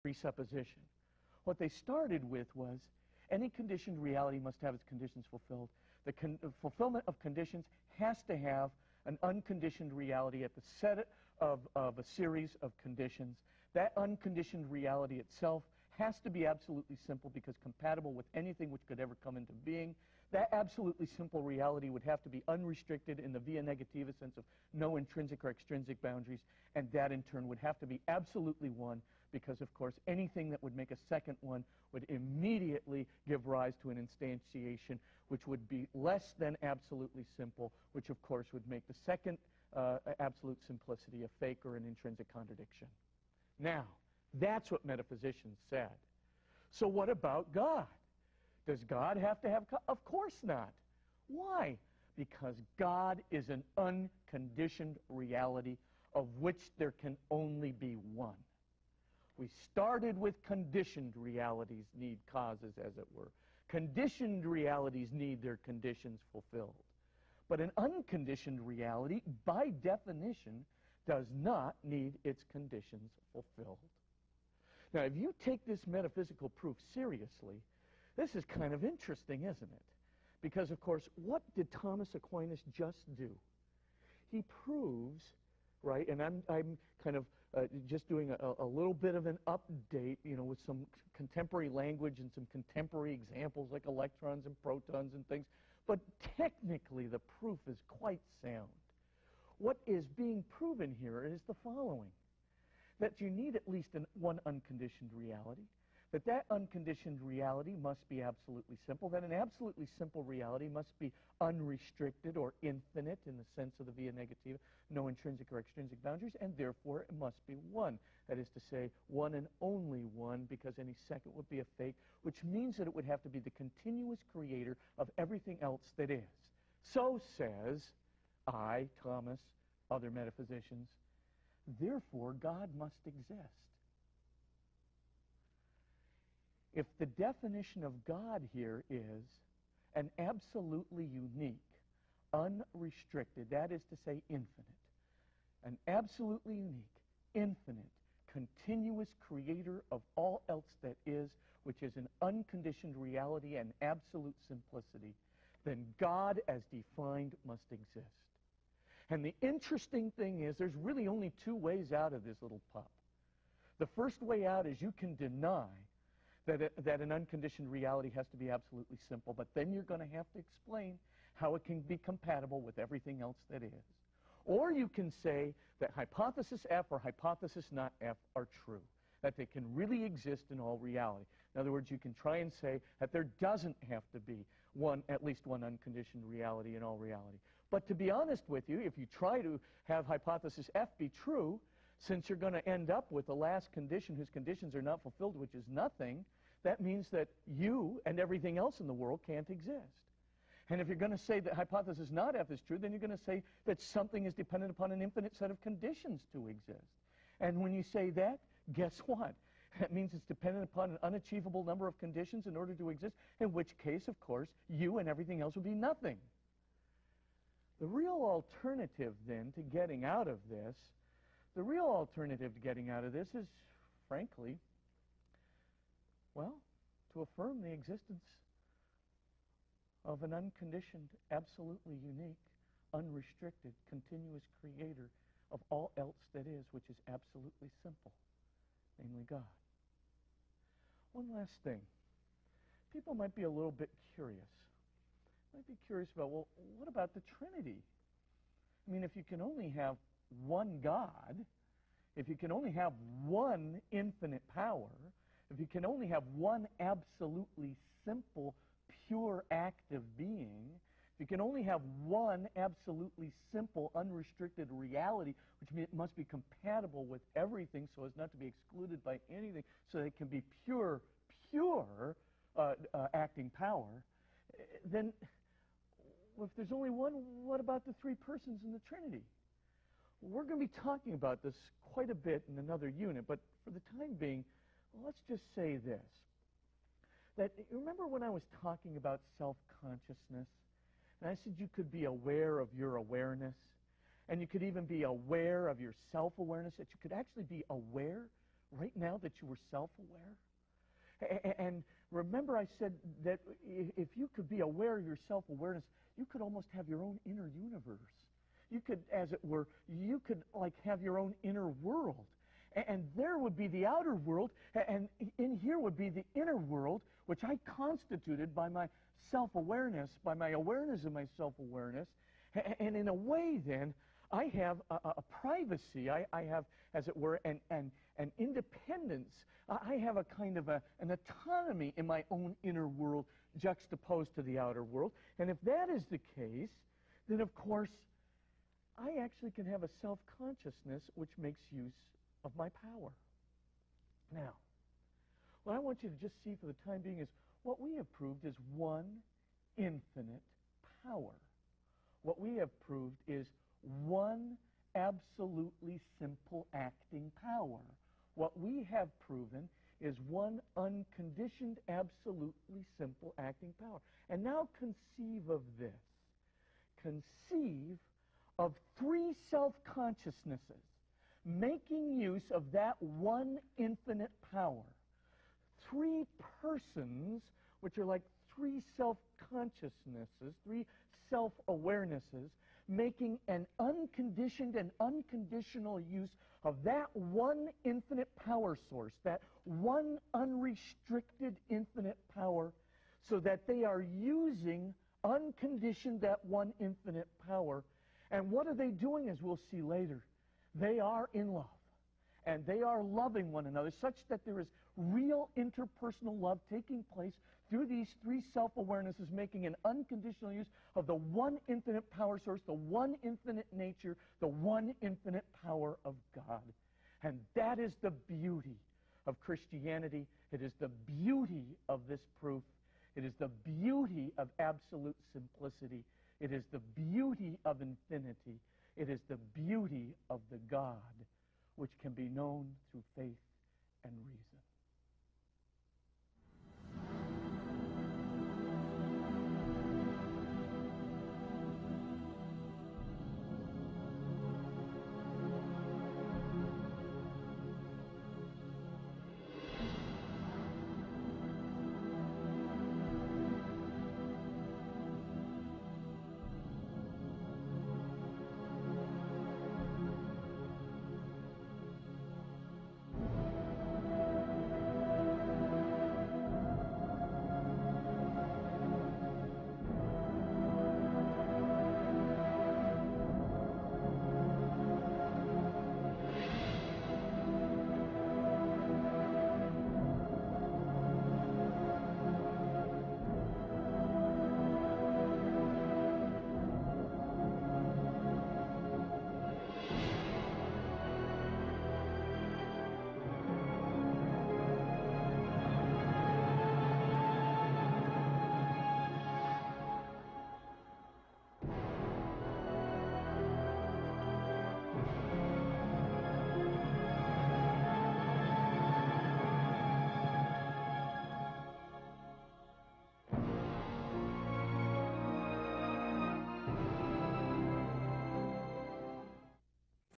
presupposition. What they started with was any conditioned reality must have its conditions fulfilled. The fulfillment of conditions has to have an unconditioned reality at the set of a series of conditions. That unconditioned reality itself has to be absolutely simple because compatible with anything which could ever come into being. That absolutely simple reality would have to be unrestricted in the via negativa sense of no intrinsic or extrinsic boundaries, and that in turn would have to be absolutely one because, of course, anything that would make a second one would immediately give rise to an instantiation which would be less than absolutely simple, which, of course, would make the second absolute simplicity a fake or an intrinsic contradiction. Now, that's what metaphysicians said. So what about God? Does God have to have? Of course not. Why? Because God is an unconditioned reality of which there can only be one. We started with conditioned realities need causes, as it were. Conditioned realities need their conditions fulfilled. But an unconditioned reality, by definition, does not need its conditions fulfilled. Now, if you take this metaphysical proof seriously, this is kind of interesting, isn't it? Because, of course, what did Thomas Aquinas just do? He proves, right, and I'm kind of just doing a little bit of an update, you know, with some contemporary language and some contemporary examples like electrons and protons and things, but technically the proof is quite sound. What is being proven here is the following: that you need at least one unconditioned reality, that unconditioned reality must be absolutely simple, that an absolutely simple reality must be unrestricted or infinite in the sense of the via negativa, no intrinsic or extrinsic boundaries, and therefore it must be one. That is to say, one and only one, because any second would be a fake, which means that it would have to be the continuous creator of everything else that is. So says I, Thomas, other metaphysicians, therefore God must exist. If the definition of God here is an absolutely unique, unrestricted, that is to say infinite, an absolutely unique, infinite, continuous creator of all else that is, which is an unconditioned reality and absolute simplicity, then God as defined must exist. And the interesting thing is there's really only two ways out of this little pup. The first way out is you can deny that an unconditioned reality has to be absolutely simple, but then you're going to have to explain how it can be compatible with everything else that is. Or you can say that hypothesis F or hypothesis not F are true, that they can really exist in all reality. In other words, you can try and say that there doesn't have to be at least one unconditioned reality in all reality. But to be honest with you, if you try to have hypothesis F be true, since you're going to end up with the last condition whose conditions are not fulfilled, which is nothing, that means that you and everything else in the world can't exist. And if you're going to say that hypothesis not F is true, then you're going to say that something is dependent upon an infinite set of conditions to exist. And when you say that, guess what? That means it's dependent upon an unachievable number of conditions in order to exist, in which case, of course, you and everything else would be nothing. The real alternative, then, to getting out of this, is, frankly, well, to affirm the existence of an unconditioned, absolutely unique, unrestricted, continuous creator of all else that is, which is absolutely simple, namely God. One last thing. People might be a little bit curious. Might be curious about, well, what about the Trinity? I mean, if you can only have one God, if you can only have one infinite power, if you can only have one absolutely simple, pure, active being, if you can only have one absolutely simple, unrestricted reality, which must be compatible with everything so as not to be excluded by anything, so that it can be pure acting power, then if there's only one, what about the three persons in the Trinity? We're going to be talking about this quite a bit in another unit, but for the time being, well, let's just say this. That, remember when I was talking about self-consciousness? And I said you could be aware of your awareness, and you could even be aware of your self-awareness, that you could actually be aware right now that you were self-aware? And remember I said that if you could be aware of your self-awareness, you could almost have your own inner universe. You could, as it were, you could like have your own inner world. And there would be the outer world, and in here would be the inner world, which I constituted by my self-awareness, by my awareness of my self-awareness. And in a way, then, I have a privacy. I have, as it were, an independence. I have a kind of an autonomy in my own inner world juxtaposed to the outer world. And if that is the case, then, of course, I actually can have a self-consciousness which makes use of my power. Now, what I want you to just see for the time being is what we have proved is one infinite power. What we have proved is one absolutely simple acting power. What we have proven is one unconditioned, absolutely simple acting power. And now conceive of this. Conceive of three self-consciousnesses making use of that one infinite power. Three persons, which are like three self-consciousnesses, three self-awarenesses, making an unconditioned and unconditional use of that one infinite power source, that one unrestricted infinite power, so that they are using unconditioned that one infinite power. And what are they doing, as we'll see later? They are in love. And they are loving one another such that there is real interpersonal love taking place through these three self-awarenesses, making an unconditional use of the one infinite power source, the one infinite nature, the one infinite power of God. And that is the beauty of Christianity. It is the beauty of this proof. It is the beauty of absolute simplicity. It is the beauty of infinity. It is the beauty of the God which can be known through faith